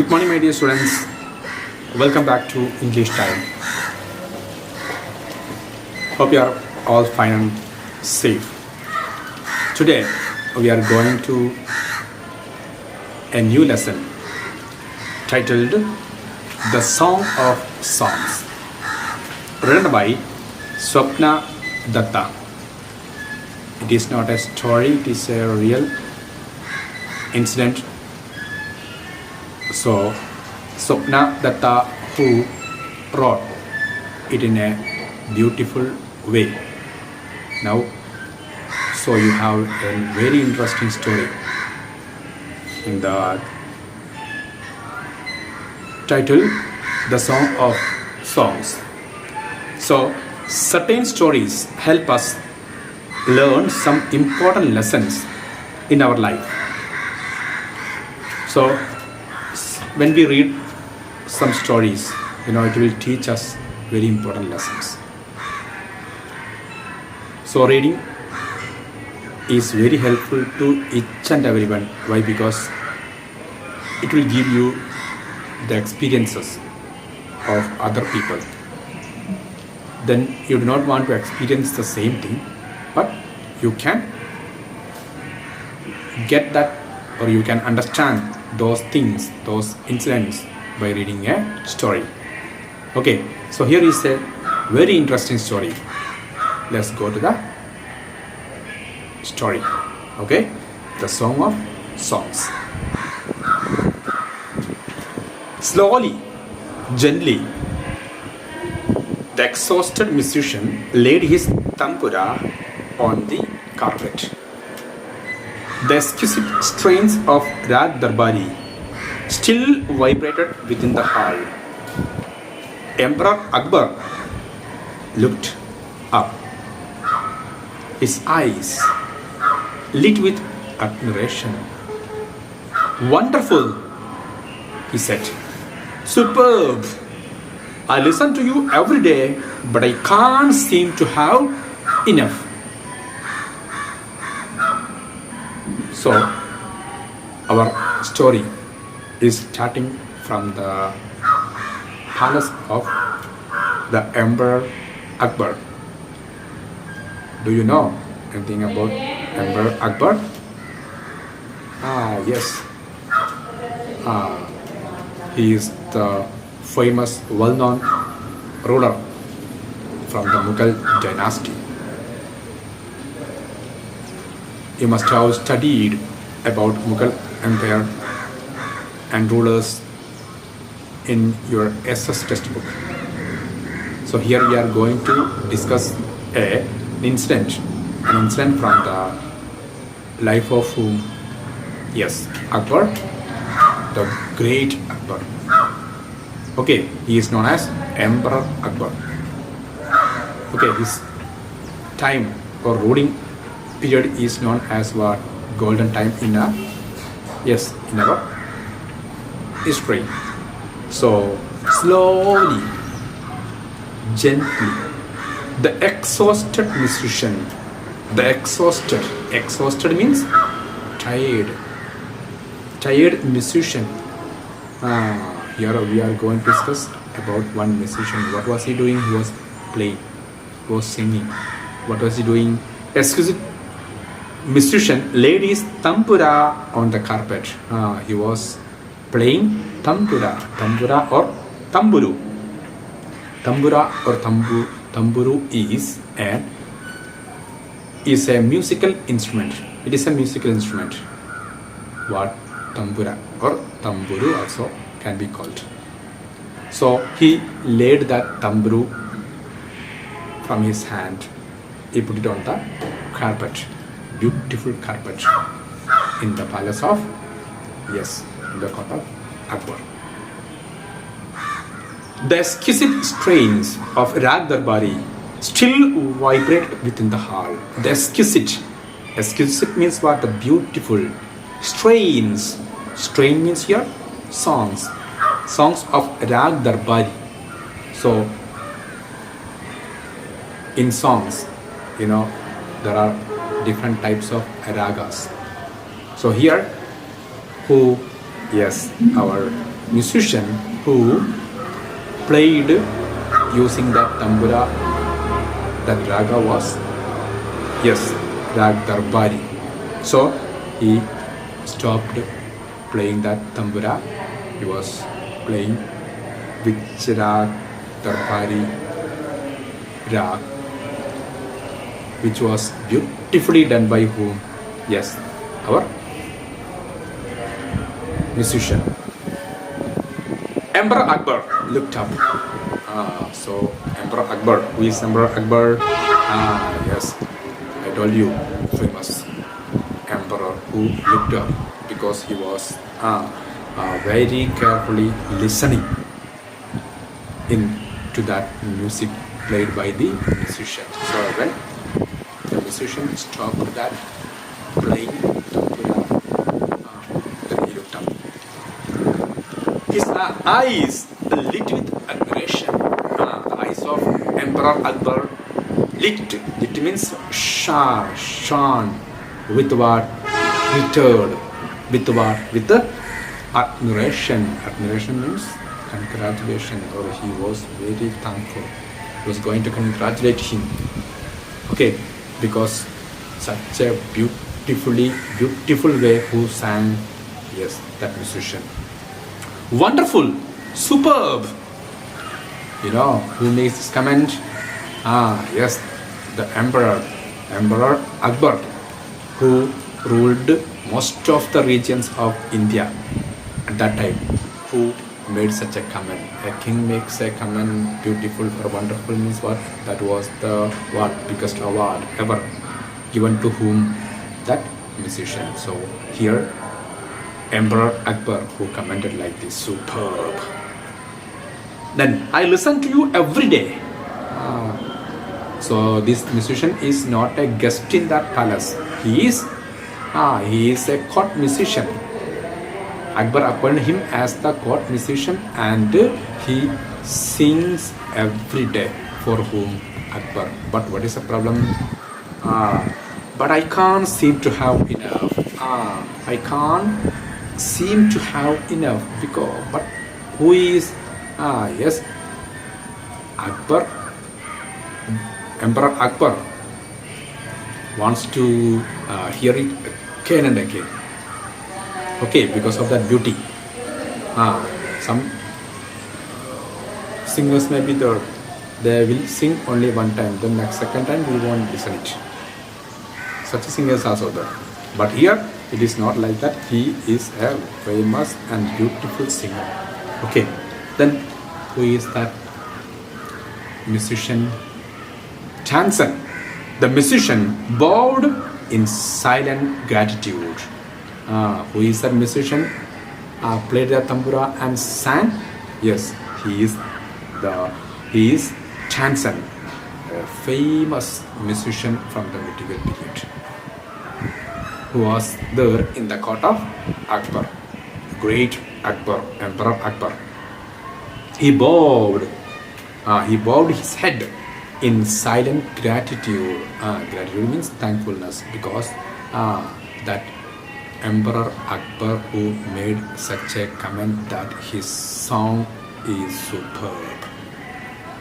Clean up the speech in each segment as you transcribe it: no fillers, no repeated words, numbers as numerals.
Good morning, my dear students. Welcome back to English Time. Hope you are all fine and safe. Today, we are going to a new lesson titled The Song of Songs, written by Swapna Datta. It is not a story, it is a real incident. So, Swapna Datta, who wrote it in a beautiful way. Now, so you have a very interesting story in the title, The Song of Songs. So, certain stories help us learn some important lessons in our life. So, when we read some stories, it will teach us very important lessons. So reading is very helpful to each and everyone. Why? Because it will give you the experiences of other people. Then you do not want to experience the same thing, but you can get that, or you can understand those things, those incidents by reading a story. Okay, so here is a very interesting story. Let's go to the story. Okay, the Song of Songs. Slowly, gently, the exhausted musician laid his tambura on the carpet. The exquisite strains of Rag Darbari still vibrated within the hall. Emperor Akbar looked up. His eyes lit with admiration. "Wonderful," he said. "Superb. I listen to you every day, but I can't seem to have enough." So, our story is starting from the palace of the Emperor Akbar. Do you know anything about Emperor Akbar? Yes. He is the famous, well-known ruler from the Mughal dynasty. You must have studied about Mughal Empire and rulers in your SS textbook. So here we are going to discuss an incident from the life of whom? Yes, Akbar, the great Akbar. Okay, he is known as Emperor Akbar. Okay, his time or ruling period is known as what? Golden time in our history. So slowly, gently, the exhausted musician, exhausted means tired musician. Here we are going to discuss about one musician. What was he doing? He was playing, he was singing. What was he doing? Exquisite musician laid his tambura on the carpet. He was playing tambura or tamburu. Tambura or tamburu is a musical instrument. It is a musical instrument. What? Tambura or tamburu also can be called. So he laid that tamburu from his hand. He put it on the carpet. Beautiful carpet in the palace of, in the court of Akbar. The exquisite strains of Rag Darbari still vibrate within the hall. The exquisite means what? The beautiful. Strains. Strain means here songs of Rag Darbari. So in songs, there are different types of ragas. So here, our musician who played using that tambura, that raga was, yes, rag darbari. So he stopped playing that tambura. He was playing with rag darbari rag, which was beautifully done by whom? Yes, our musician. Emperor Akbar looked up. So Emperor Akbar, who is Emperor Akbar? Yes, I told you, famous emperor who looked up because he was very carefully listening into that music played by the musician. So when the musician stopped that playing, then he looked up. His eyes lit with admiration. The eyes of Emperor Akbar lit. Lit means shone with what? Glittered. With what? With the admiration. Admiration means congratulation, or he was very thankful. He was going to congratulate him. Okay, because such a beautiful way who sang, yes, that musician. Wonderful, superb. You know who makes this comment? Yes, the Emperor Akbar, who ruled most of the regions of India at that time, who made such a comment. A king makes a comment, beautiful or wonderful means what? That was the biggest award ever given to whom? That musician. So here Emperor Akbar who commented like this, superb. Then I listen to you every day. So this musician is not a guest in that palace. He is a court musician. Akbar appointed him as the court musician, and he sings every day for whom? Akbar. But what is the problem? But I can't seem to have enough. I can't seem to have enough because. But who is? Yes, Akbar. Emperor Akbar wants to hear it again and again. Okay, because of that beauty. Some singers may be there. They will sing only one time. Then next second time we won't listen it. Such singers are also there. But here it is not like that. He is a famous and beautiful singer. Okay. Then who is that musician? Tansen. The musician bowed in silent gratitude. Who is that musician? Played the tambura and sang. Yes, he is Tansen, a famous musician from the medieval period, who was there in the court of Akbar, great Akbar, Emperor Akbar. He bowed his head in silent gratitude. Gratitude means thankfulness, because that Emperor Akbar who made such a comment that his song is superb.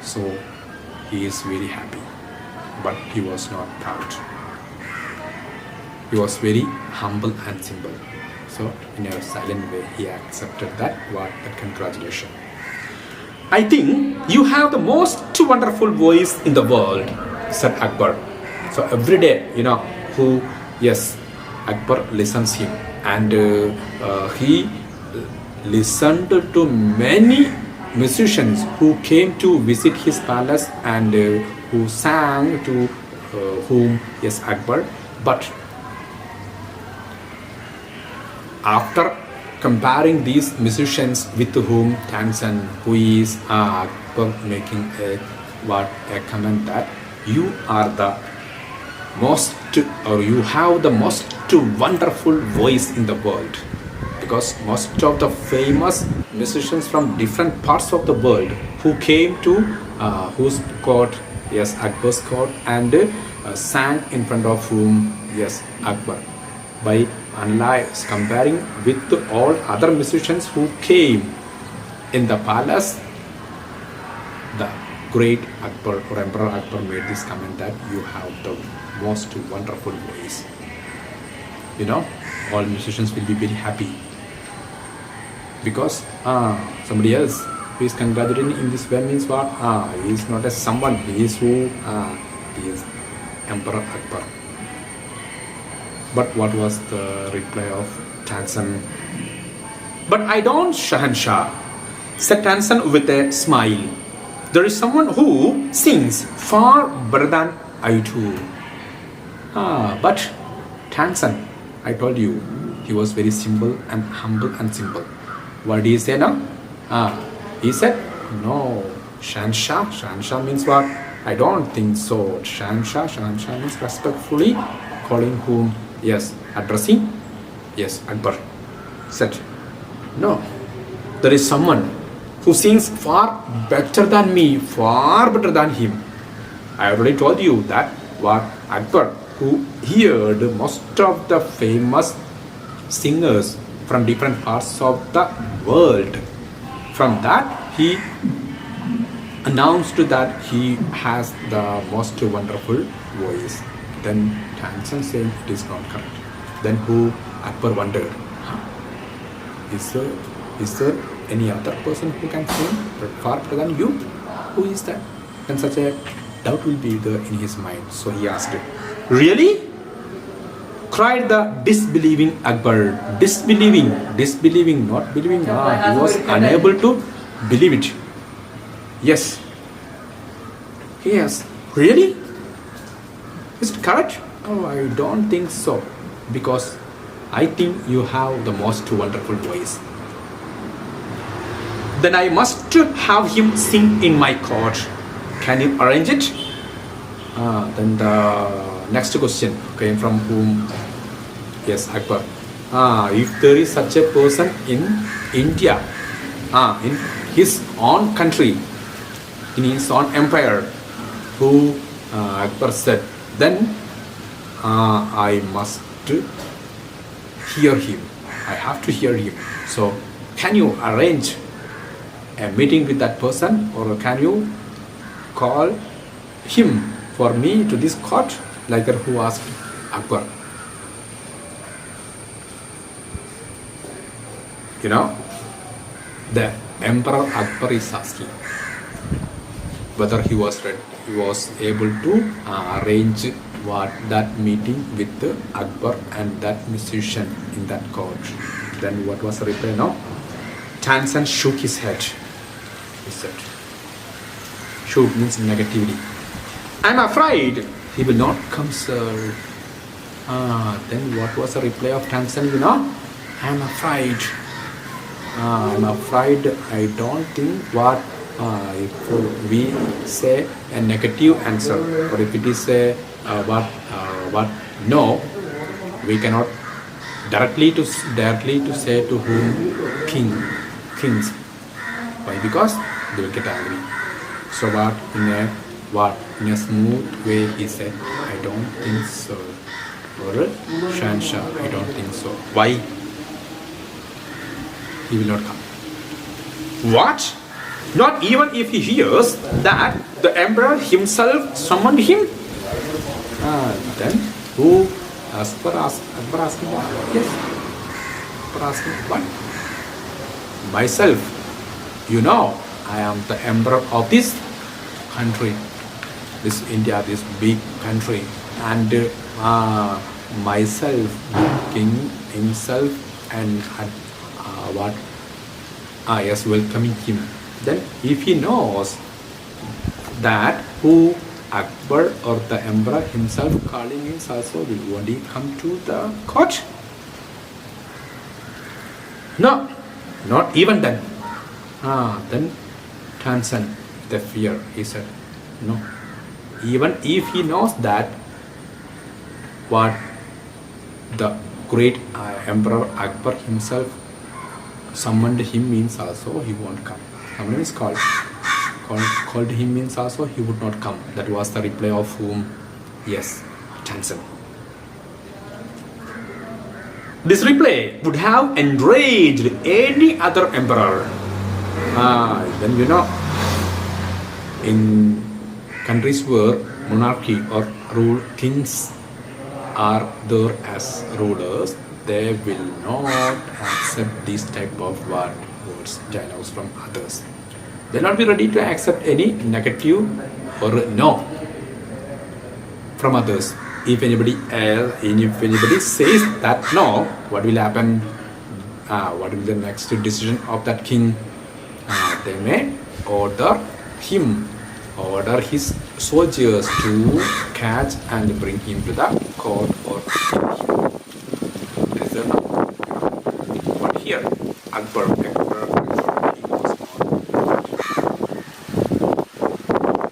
So he is very happy, but he was not proud. He was very humble and simple. So in a silent way he accepted that congratulations. I think you have the most wonderful voice in the world, said Akbar. So every day, Akbar listens him, and he listened to many musicians who came to visit his palace and who sang to whom, Akbar. But after comparing these musicians with whom Tansen, who is Akbar, making a comment that you are the most, or you have the most wonderful voice in the world, because most of the famous musicians from different parts of the world who came to whose court, Akbar's court, and sang in front of whom, Akbar. By comparing with all other musicians who came In the palace, the great Akbar or Emperor Akbar made this comment that you have the most wonderful voice. You know, all musicians will be very happy because somebody else who is congratulating in this way means what? He is not as someone, he is who? He is Emperor Akbar. But what was the reply of Tansen? But I don't, Shahanshah, said Tansen with a smile. There is someone who sings far better than I do. But Tansen, I told you, he was very simple and humble and simple. What did he say now? He said, no, Shahanshah. Shahanshah means what? I don't think so. Shahanshah means respectfully calling whom? Yes, addressing? Yes, Akbar said, no, there is someone who sings far better than me, far better than him. I already told you that what Akbar, who heard most of the famous singers from different parts of the world. From that, he announced that he has the most wonderful voice. Then Tansen saying it is not correct. Then who? Akbar wondered, is there any other person who can sing far better than you? Who is that? Then such a doubt will be there in his mind. So he asked, really? Cried the disbelieving Akbar. Disbelieving, not believing. He was unable to believe it. Yes. Yes. Really? Is it correct? Oh, I don't think so. Because I think you have the most wonderful voice. Then I must have him sing in my court. Can you arrange it? Then the next question came from whom? Yes, Akbar. If there is such a person in India, in his own country, in his own empire, who Akbar said, then I must hear him. I have to hear him. So, can you arrange a meeting with that person, or can you call him for me to this court? Like that, who asked Akbar. You know, the Emperor Akbar is asking whether he was ready, he was able to arrange that meeting with Akbar and that musician in that court. Then what was the reply now? Tansen shook his head. He said, shook means negativity. I'm afraid he will not come, sir. Then what was the reply of Tansen, you know? I'm afraid. I don't think what if we say a negative answer, or if it is a what no, we cannot directly to say to whom kings. Why? Because they will get angry. So in a smooth way he said, I don't think so. Or Shansha, I don't think so. Why? He will not come. What? Not even if he hears that the emperor himself summoned him? Then who? Akbar asking what? Yes. Akbar asking what? Myself. You know, I am the emperor of this country, this India, this big country, and myself, king himself, and what? Yes, welcoming him. Then if he knows that who Akbar or the emperor himself calling him also, won't he come to the court? No, not even then. Then Tansen, the fear, he said, no. Even if he knows that what the great emperor Akbar himself summoned him means also, he won't come. Someone is called him means also, he would not come. That was the reply of whom? Yes, Tansen. This reply would have enraged any other emperor. Then in countries where monarchy or rule kings are there as rulers, they will not accept this type of words, dialogues from others. They'll not be ready to accept any negative or no from others. If anybody says that no, what will happen? What will be the next decision of that king? They may order his soldiers to catch and bring him to the court or kill him. But here, Akbar he was not.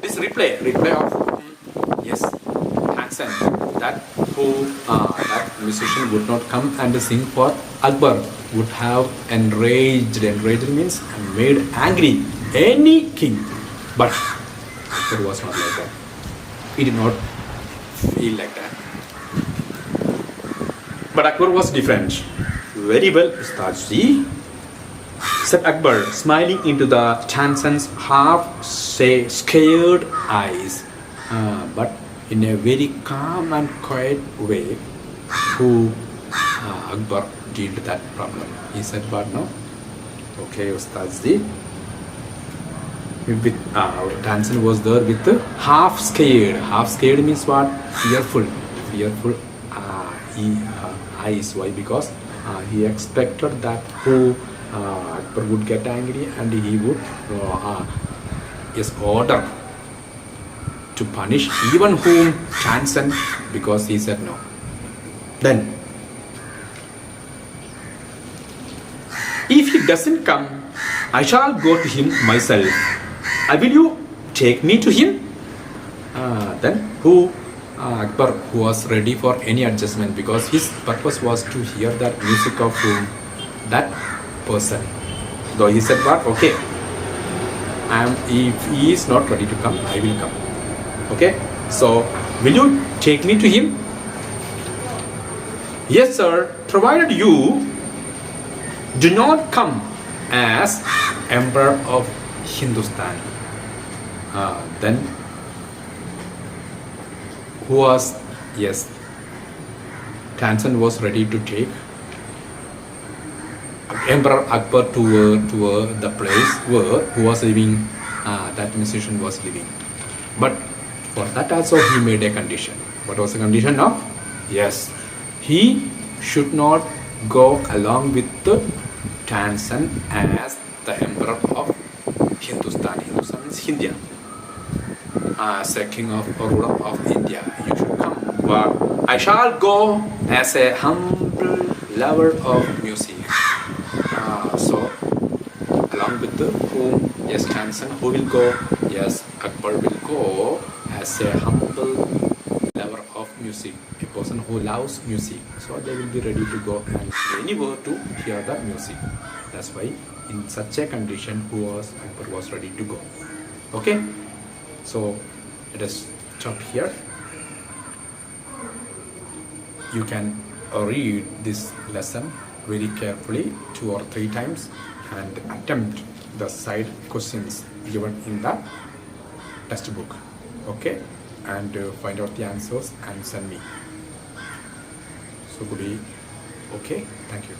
This replay of yes, Hansen, that musician would not come and sing for Akbar, would have enraged means made angry any king. But Akbar was not like that. He did not feel like that. But Akbar was different. Very well, Ustadji, said Akbar, smiling into the Tansen's half-scared eyes, but in a very calm and quiet way. Who Akbar dealt that problem. He said, but no, okay, Ustadji. Tansen was there with half scared. Half scared means what? Fearful eyes. Why? Because he expected that Akbar would get angry and he would order to punish even whom Tansen, because he said no. Then, if he doesn't come, I shall go to him myself. Will you take me to him? Then Akbar, who was ready for any adjustment, because his purpose was to hear that music of that person. Though he said, "But okay, if he is not ready to come, I will come." Okay, so will you take me to him? Yes, sir, provided you do not come as Emperor of Hindustan. Then who was, yes, Tansen was ready to take Emperor Akbar to the place where who was living, that musician was living. But for that also he made a condition. What was the condition now? Yes, he should not go along with the Tansen as the Emperor of Hindustan. Hindustan means India. As a king or ruler of India, you should come. But I shall go as a humble lover of music. So, along with whom? Yes, Tansen. Who will go? Yes, Akbar will go as a humble lover of music, a person who loves music. So they will be ready to go and anywhere to hear the music. That's why in such a condition Akbar was ready to go. Okay, so let us stop here. You can read this lesson very carefully 2 or 3 times and attempt the side questions given in the textbook. Okay, and find out the answers and send me. So could be okay. Thank you.